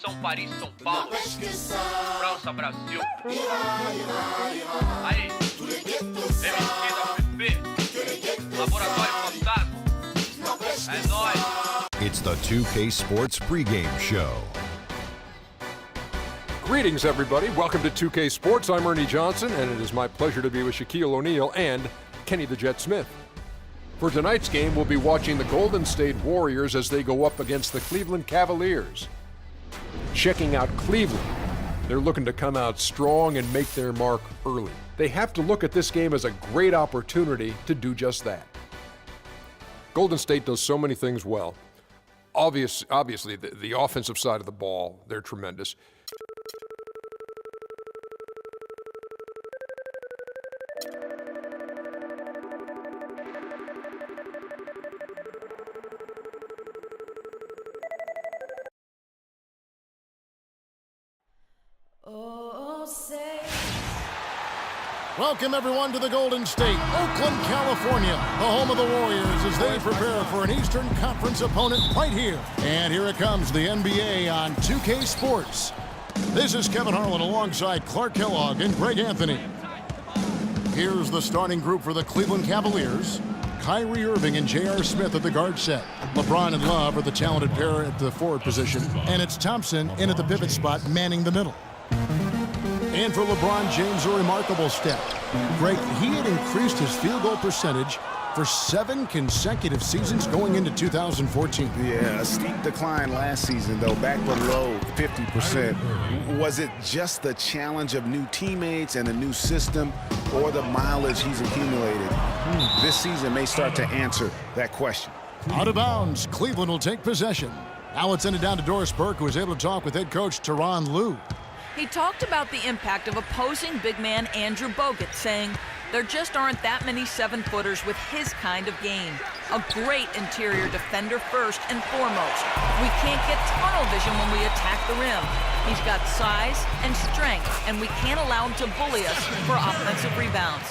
São Paris, São Paulo, França, Brasil. Aí, MC da UFP, Laboratório Fantasma. É nóis. It's the 2K Sports pregame show. Greetings, everybody. Welcome to 2K Sports. I'm Ernie Johnson, and it is my pleasure to be with Shaquille O'Neal and Kenny the Jet Smith. For tonight's game, we'll be watching the Golden State Warriors as they go up against the Cleveland Cavaliers. Checking out Cleveland. They're looking to come out strong and make their mark early. They have to look at this game as a great opportunity to do just that. Golden State does so many things well. Obviously, the offensive side of the ball, they're tremendous. Welcome, everyone, to the Golden State, Oakland, California, the home of the Warriors as they prepare for an Eastern Conference opponent right here. And here it comes, the NBA on 2K Sports. This is Kevin Harlan alongside Clark Kellogg and Greg Anthony. Here's the starting group for the Cleveland Cavaliers. Kyrie Irving and J.R. Smith at the guard set. LeBron and Love are the talented pair at the forward position. And it's Thompson in at the pivot spot, manning the middle. And for LeBron James, a remarkable step. Greg, he had increased his field goal percentage for 7 consecutive seasons going into 2014. Yeah, a steep decline last season, though, back below 50%. Was it just the challenge of new teammates and a new system, or the mileage he's accumulated? This season may start to answer that question. Out of bounds, Cleveland will take possession. Now let's send it down to Doris Burke, who was able to talk with head coach Tyronn Lue. He talked about the impact of opposing big man Andrew Bogut, saying, there just aren't that many 7-footers with his kind of game. A great interior defender first and foremost. We can't get tunnel vision when we attack the rim. He's got size and strength, and we can't allow him to bully us for offensive rebounds.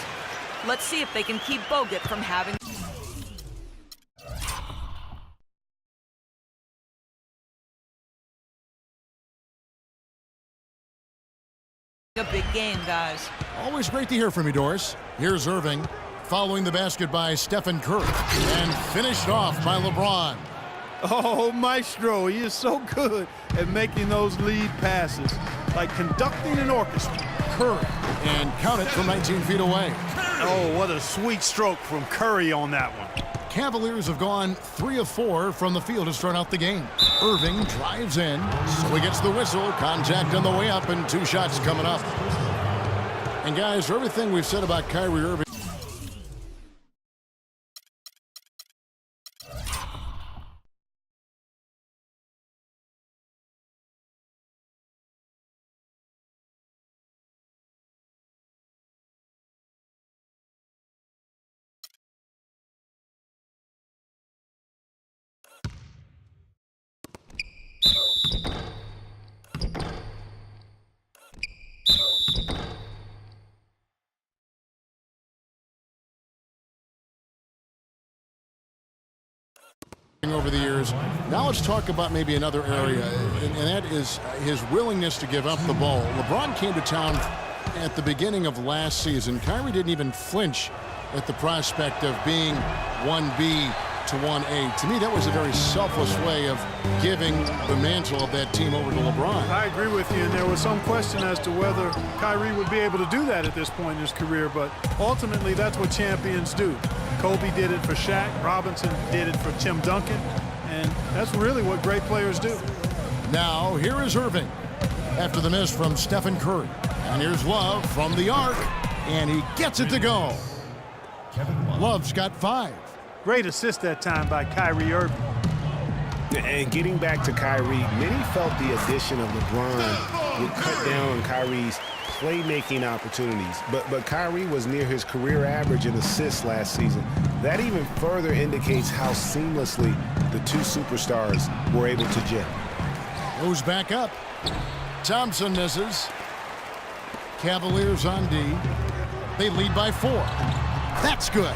Let's see if they can keep Bogut from having a big game, guys. Always great to hear from you, Doris. Here's Irving, following the basket by Stephen Curry, and finished off by LeBron. Oh, Maestro, he is so good at making those lead passes, like conducting an orchestra. Curry, and count it from 19 feet away. Oh, what a sweet stroke from Curry on that one. Cavaliers have gone 3 of 4 from the field to start out the game. Irving drives in, so he gets the whistle. Contact on the way up, and 2 shots coming up. And guys, for everything we've said about Kyrie Irving, over the years. Now let's talk about maybe another area, and that is his willingness to give up the ball. LeBron came to town at the beginning of last season. Kyrie didn't even flinch at the prospect of being 1B to 1A. To me, that was a very selfless way of giving the mantle of that team over to LeBron. I agree with you, and there was some question as to whether Kyrie would be able to do that at this point in his career, but ultimately that's what champions do. Kobe did it for Shaq, Robinson did it for Tim Duncan, and that's really what great players do. Now, here is Irving after the miss from Stephen Curry. And here's Love from the arc, and he gets it to go. Love's got 5. Great assist that time by Kyrie Irving. And getting back to Kyrie, many felt the addition of LeBron would cut down on Kyrie's playmaking opportunities, but Kyrie was near his career average in assists last season. That even further indicates how seamlessly the 2 superstars were able to gel. Goes back up. Thompson misses. Cavaliers on D. They lead by 4. That's good.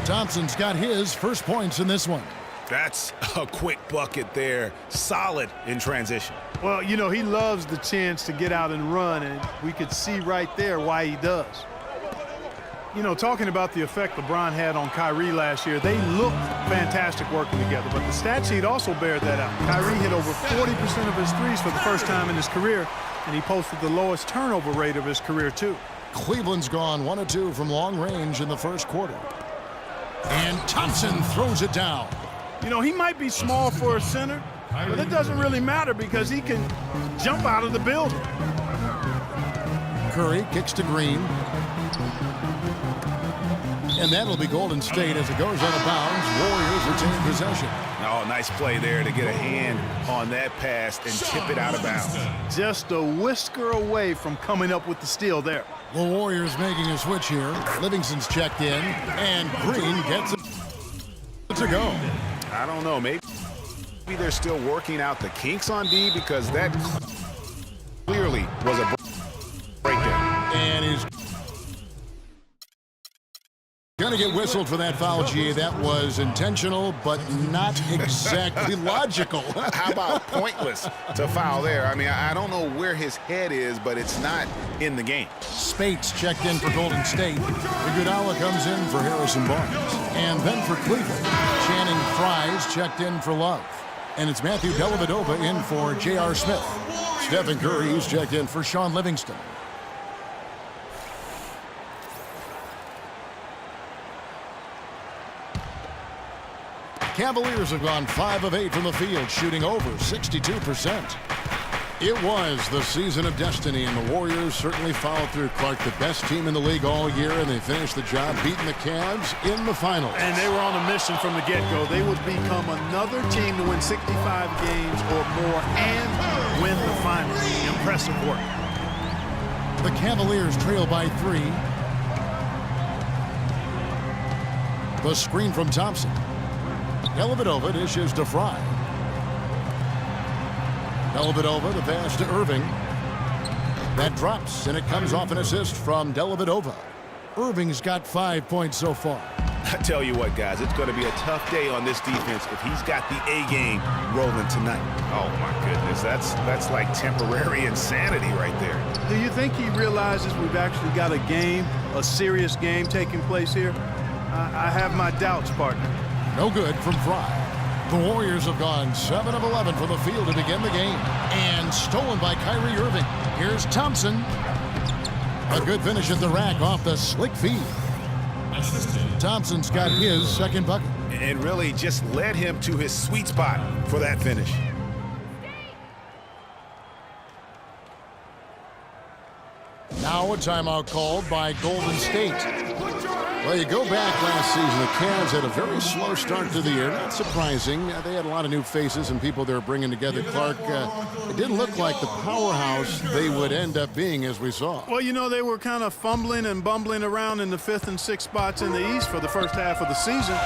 Thompson's got his first points in this one. That's a quick bucket there. Solid in transition. Well, you know, he loves the chance to get out and run, and we could see right there why he does. You know, talking about the effect LeBron had on Kyrie last year, they looked fantastic working together, but the stat sheet also bared that out. Kyrie hit over 40% of his threes for the first time in his career, and he posted the lowest turnover rate of his career, too. Cleveland's gone 1 of 2 from long range in the first quarter. And Thompson throws it down. You know, he might be small for a center, but it doesn't really matter because he can jump out of the building. Curry kicks to Green. And that'll be Golden State as it goes out of bounds. Warriors retain possession. Oh, nice play there to get a hand on that pass and tip it out of bounds. Just a whisker away from coming up with the steal there. The Warriors making a switch here. Livingston's checked in, and Green gets it to go. I don't know, maybe they're still working out the kinks on D because that clearly was a breakdown. And he's going to get whistled for that foul, G. That was intentional, but not exactly logical. How about pointless to foul there? I mean, I don't know where his head is, but it's not in the game. Spates checked in for Golden State. Iguodala comes in for Harrison Barnes. And then for Cleveland, Channing Frye's checked in for Love. And it's Matthew Dellavedova in for J.R. Smith. Stephen Curry's checked in for Sean Livingston. Cavaliers have gone 5 of 8 from the field, shooting over 62%. It was the season of destiny, and the Warriors certainly followed through. Clark, the best team in the league all year, and they finished the job beating the Cavs in the finals. And they were on a mission from the get-go. They would become another team to win 65 games or more and win the finals. Impressive work. The Cavaliers trail by 3. The screen from Thompson. Dellavedova dishes to Frye. Dellavedova, the pass to Irving. That drops, and it comes off an assist from Dellavedova. Irving's got 5 points so far. I tell you what, guys, it's going to be a tough day on this defense if he's got the A game rolling tonight. Oh, my goodness, that's like temporary insanity right there. Do you think he realizes we've actually got a game, a serious game taking place here? I have my doubts, partner. No good from Frye. The Warriors have gone 7 of 11 from the field to begin the game. And stolen by Kyrie Irving. Here's Thompson. A good finish at the rack off the slick feed. Thompson's got his second bucket. And really just led him to his sweet spot for that finish. Now a timeout called by Golden State. Well, you go back last season, the Cavs had a very slow start to the year. Not surprising. They had a lot of new faces and people they were bringing together. Clark, it didn't look like the powerhouse they would end up being, as we saw. Well, you know, they were kind of fumbling and bumbling around in the 5th and 6th spots in the East for the first half of the season.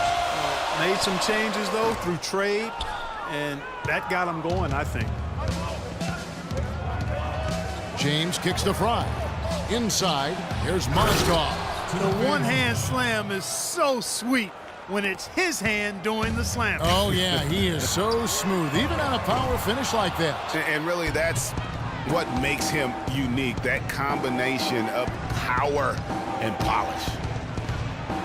Made some changes, though, through trade, and that got them going, I think. James kicks to Frye. Inside, here's Mozgov. The one-hand slam is so sweet when it's his hand doing the slam. Oh, yeah, he is so smooth, even on a power finish like that. And really, that's what makes him unique, that combination of power and polish.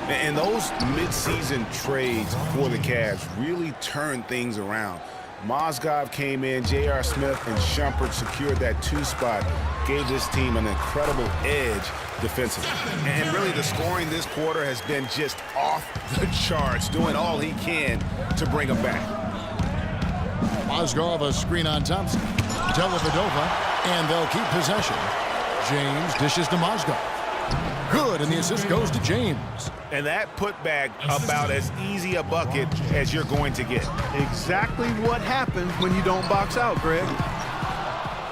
And those midseason trades for the Cavs really turned things around. Mozgov came in, J.R. Smith and Shumpert secured that 2 spot, gave this team an incredible edge defensively. And really the scoring this quarter has been just off the charts, doing all he can to bring them back. Mozgov, a screen on Thompson. Dellavedova, and they'll keep possession. James dishes to Mozgov. Good, and the assist goes to James. And that putback about as easy a bucket as you're going to get. Exactly what happens when you don't box out, Greg.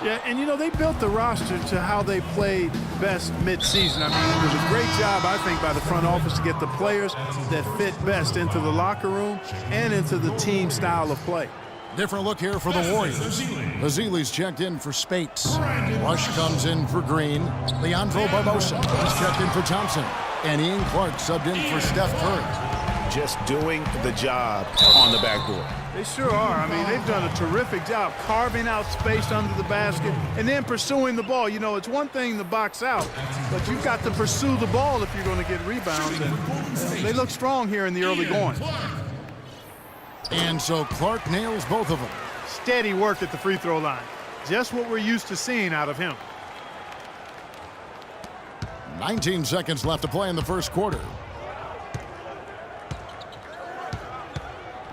Yeah, and you know, they built the roster to how they played best mid-season. I mean, it was a great job, I think, by the front office to get the players that fit best into the locker room and into the team style of play. Different look here for the Warriors. Ezeli's checked in for Spates. Rush comes in for Green. Leandro Barbosa is checked in for Thompson. And Ian Clark subbed in for Steph Curry. just doing the job on the backboard. They sure are. I mean, they've done a terrific job carving out space under the basket and then pursuing the ball. You know, it's one thing to box out, but you've got to pursue the ball if you're going to get rebounds. And they look strong here in the early going. And so Clark nails both of them. Steady work at the free throw line. Just what we're used to seeing out of him. 19 seconds left to play in the first quarter.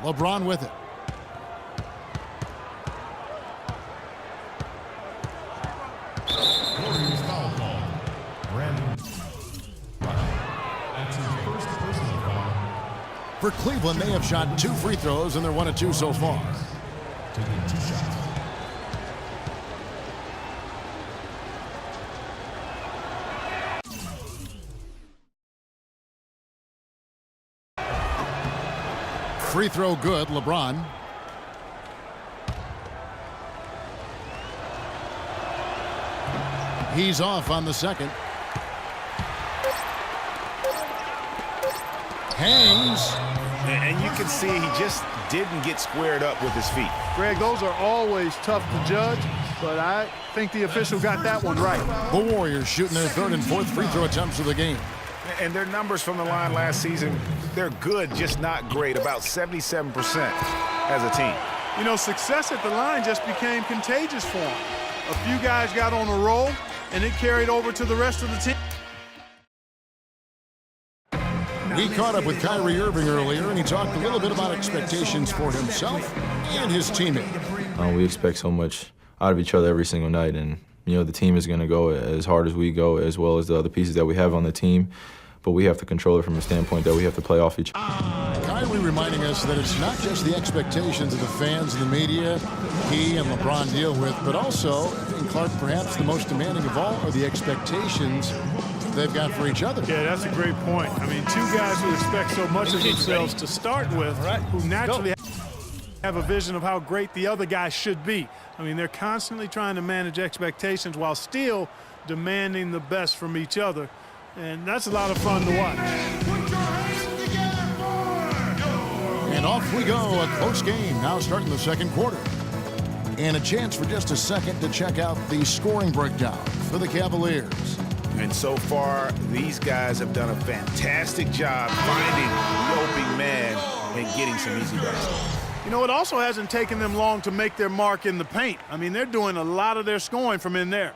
LeBron with it. For Cleveland, they have shot 2 free throws, and they're 1 of 2 so far. Free throw good, LeBron. He's off on the second. Hangs. And you can see he just didn't get squared up with his feet. Greg, those are always tough to judge, but I think the official got that one right. The Warriors shooting their 3rd and 4th free throw attempts of the game. And their numbers from the line last season, they're good, just not great, about 77% as a team. You know, success at the line just became contagious for them. A few guys got on a roll, and it carried over to the rest of the team. We caught up with Kyrie Irving earlier, and he talked a little bit about expectations for himself and his teammate. We expect so much out of each other every single night, and you know the team is going to go as hard as we go, as well as the other pieces that we have on the team. But we have to control it from a standpoint that we have to play off each other. Kyrie reminding us that it's not just the expectations of the fans and the media he and LeBron deal with, but also, and Clark, perhaps the most demanding of all are the expectations they've got for each other. Yeah, that's a great point. I mean, 2 guys who expect so much of themselves to start with, who naturally have a vision of how great the other guy should be. I mean, they're constantly trying to manage expectations while still demanding the best from each other. And that's a lot of fun to watch. And off we go, a close game now starting the second quarter. And a chance for just a second to check out the scoring breakdown for the Cavaliers. And so far, these guys have done a fantastic job finding the open man and getting some easy baskets. You know, it also hasn't taken them long to make their mark in the paint. I mean, they're doing a lot of their scoring from in there.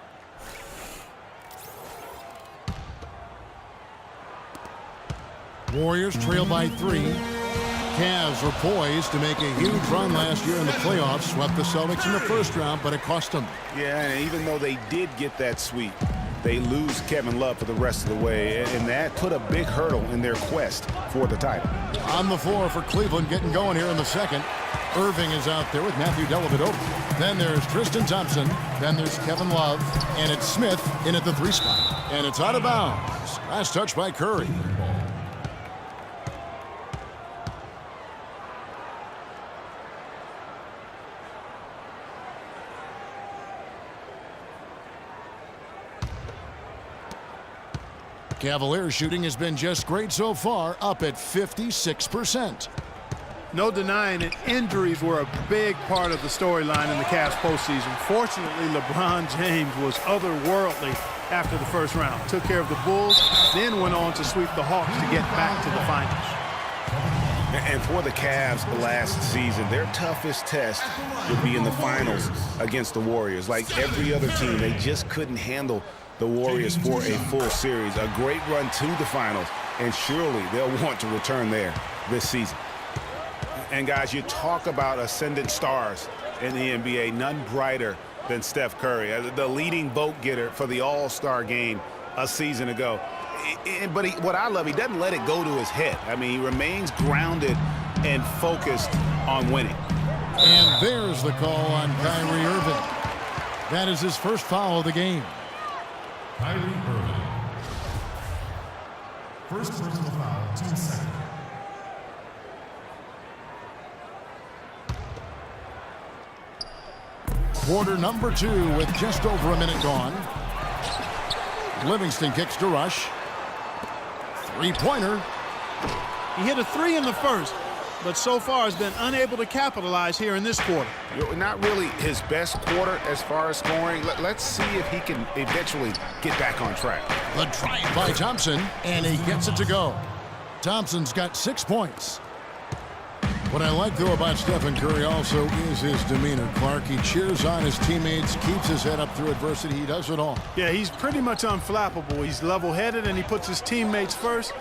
Warriors trail by 3. Cavs are poised to make a huge run last year in the playoffs. Swept the Celtics in the first round, but it cost them. Yeah, and even though they did get that sweep, they lose Kevin Love for the rest of the way, and that put a big hurdle in their quest for the title. On the floor for Cleveland, getting going here in the second. Irving is out there with Matthew Dellavedova. Then there's Tristan Thompson. Then there's Kevin Love. And it's Smith in at the 3 spot. And it's out of bounds. Last touch by Curry. Cavaliers shooting has been just great so far, up at 56%. No denying it, injuries were a big part of the storyline in the Cavs postseason. Fortunately, LeBron James was otherworldly after the first round. Took care of the Bulls, then went on to sweep the Hawks to get back to the finals. And for the Cavs last season, their toughest test would be in the finals against the Warriors. Like every other team, they just couldn't handle the Warriors for a full series. A great run to the finals, and surely they'll want to return there this season. And guys, you talk about ascendant stars in the NBA, none brighter than Steph Curry, the leading vote getter for the All-Star game a season ago. But what I love, he doesn't let it go to his head. I mean, he remains grounded and focused on winning. And there's the call on Kyrie Irving. That is his first foul of the game. Kyrie Irving. First personal foul, 2 seconds. Quarter number 2 with just over a minute gone. Livingston kicks to Rush. 3-pointer. He hit a 3 in the first, but so far has been unable to capitalize here in this quarter. Not really his best quarter as far as scoring. Let's see if he can eventually get back on track. The drive by Thompson, and he gets it to go. Thompson's got 6 points. What I like, though, about Stephen Curry also is his demeanor, Clark. He cheers on his teammates, keeps his head up through adversity. He does it all. Yeah, he's pretty much unflappable. He's level-headed, and he puts his teammates first.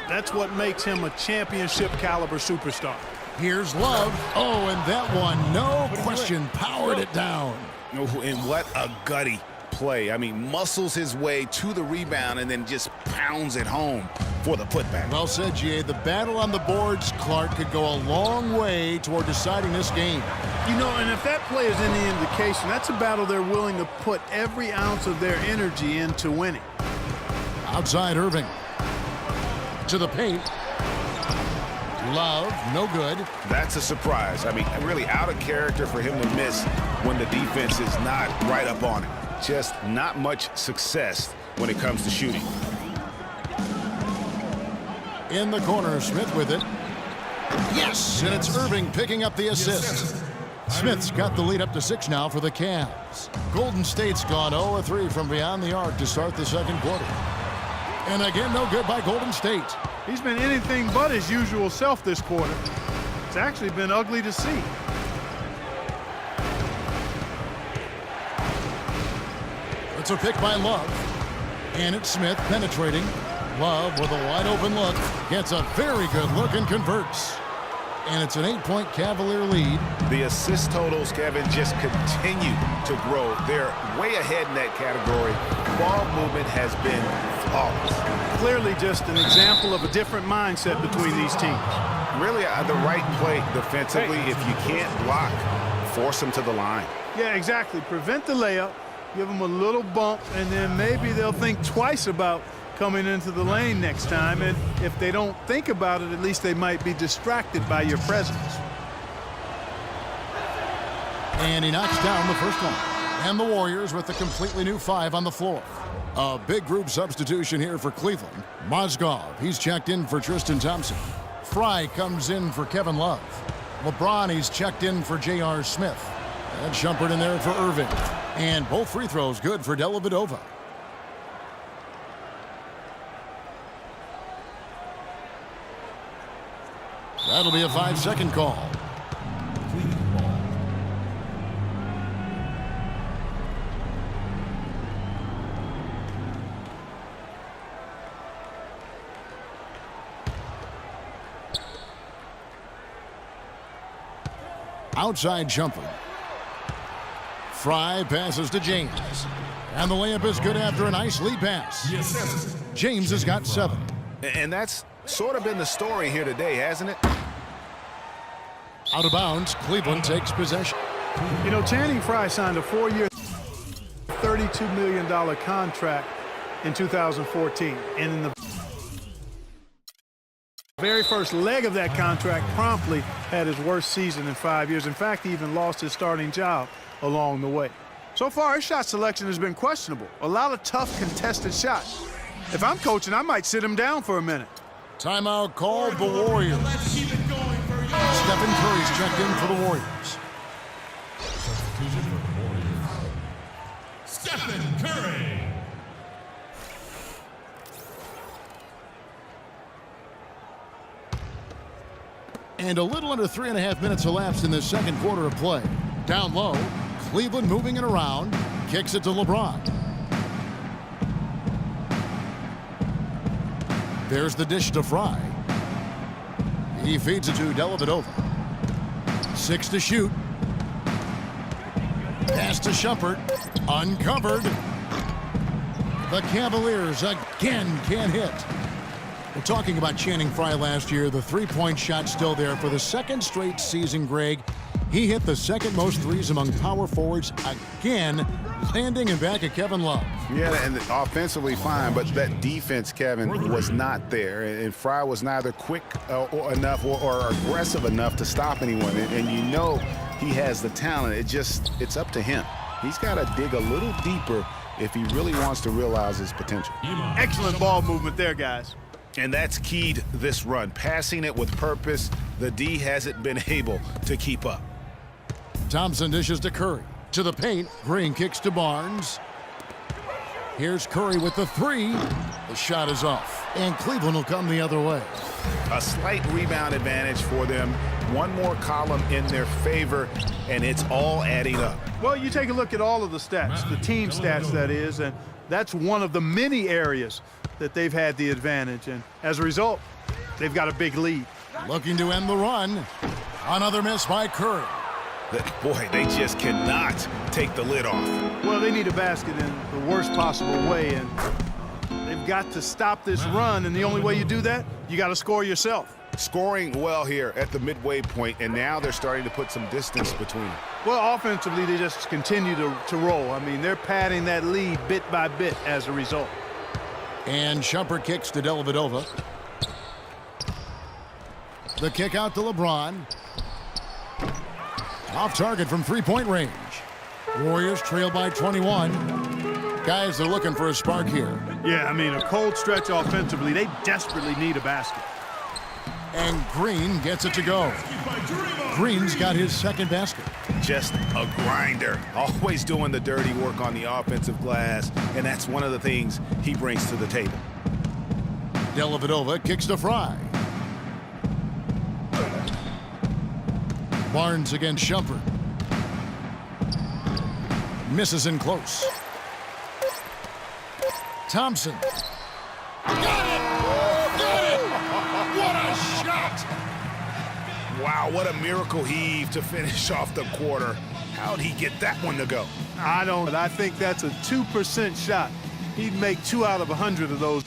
That's what makes him a championship-caliber superstar. Here's Love. Oh, and that one, no question, powered it down. And what a gutty play. I mean, muscles his way to the rebound and then just pounds it home for the putback. Well said, G.A. The battle on the boards, Clark, could go a long way toward deciding this game. You know, and if that play is any indication, that's a battle they're willing to put every ounce of their energy into winning. Outside Irving. To the paint. Love, no good. That's a surprise. I mean, really out of character for him to miss when the defense is not right up on it. Just not much success when it comes to shooting. In the corner, Smith with it. Yes, and it's Irving picking up the assist. Smith's got the lead up to 6 now for the Cavs. Golden State's gone 0-3 from beyond the arc to start the second quarter. And again, no good by Golden State. He's been anything but his usual self this quarter. It's actually been ugly to see. It's a pick by Love. And it's Smith penetrating. Love with a wide open look. Gets a very good look and converts. And it's an 8-point Cavalier lead. The assist totals, Kevin, just continue to grow. They're way ahead in that category. Ball movement has been flawless. Clearly just an example of a different mindset between these teams. Really the right play defensively. If you can't block, force them to the line. Yeah, exactly. Prevent the layup, give them a little bump, and then maybe they'll think twice about coming into the lane next time. And if they don't think about it, at least they might be distracted by your presence. And he knocks down the first one. And the Warriors with a completely new 5 on the floor. A big group substitution here for Cleveland. Mozgov, he's checked in for Tristan Thompson. Fry comes in for Kevin Love. LeBron, he's checked in for J.R. Smith. And Shumpert in there for Irving. And both free throws good for Dellavedova. That'll be a 5-second call. Outside Shumpert. Fry passes to James. And the layup is good after a nice lead pass. James has got 7. And that's sort of been the story here today, hasn't it? Out of bounds, Cleveland takes possession. You know, Channing Frye signed a 4-year, $32 million contract in 2014. And in the very first leg of that contract, promptly had his worst season in 5 years. In fact, he even lost his starting job along the way. So far, his shot selection has been questionable. A lot of tough, contested shots. If I'm coaching, I might sit him down for a minute. Timeout called the Warriors. Stephen Curry's checked in for the Warriors. Substitution for the Warriors. Stephen Curry. And a little under 3.5 minutes elapsed in the second quarter of play. Down low, Cleveland moving it around, kicks it to LeBron. There's the dish to Fry. He feeds it to Dellavedova. 6 to shoot. Pass to Shumpert. Uncovered. The Cavaliers again can't hit. We're talking about Channing Frye last year. The three-point shot still there for the second straight season, Greg. He hit the second most threes among power forwards again, landing in back of Kevin Love. Yeah, and offensively fine, but that defense, Kevin, was not there. And Frye was neither quick enough or aggressive enough to stop anyone. And you know he has the talent. It's up to him. He's got to dig a little deeper if he really wants to realize his potential. Excellent ball movement there, guys. And that's keyed this run. Passing it with purpose, the D hasn't been able to keep up. Thompson dishes to Curry. To the paint, Green kicks to Barnes. Here's Curry with the three. The shot is off, and Cleveland will come the other way. A slight rebound advantage for them. One more column in their favor, and it's all adding up. Well, you take a look at all of the stats, the team stats, that is, and that's one of the many areas that they've had the advantage. And as a result, they've got a big lead. Looking to end the run. Another miss by Curry. Boy, they just cannot take the lid off. Well, they need a basket in the worst possible way, and they've got to stop this run, and the only way you do that, you got to score yourself. Scoring well here at the midway point, and now they're starting to put some distance between them. Well, offensively, they just continue to roll. I mean, they're padding that lead bit by bit as a result. And Shumpert kicks to Dellavedova. The kick out to LeBron. Off target from three-point range. Warriors trail by 21. Guys, they're looking for a spark here. Yeah, I mean, a cold stretch offensively. They desperately need a basket. And Green gets it to go. Green's got his second basket. Just a grinder, always doing the dirty work on the offensive glass, and that's one of the things he brings to the table. Dellavedova kicks to Fry. Barnes against Shumpert. Misses in close. Thompson. Got it! Got it! What a shot! Wow, what a miracle heave to finish off the quarter. How'd he get that one to go? I think that's a 2% shot. He'd make 2 out of 100 of those.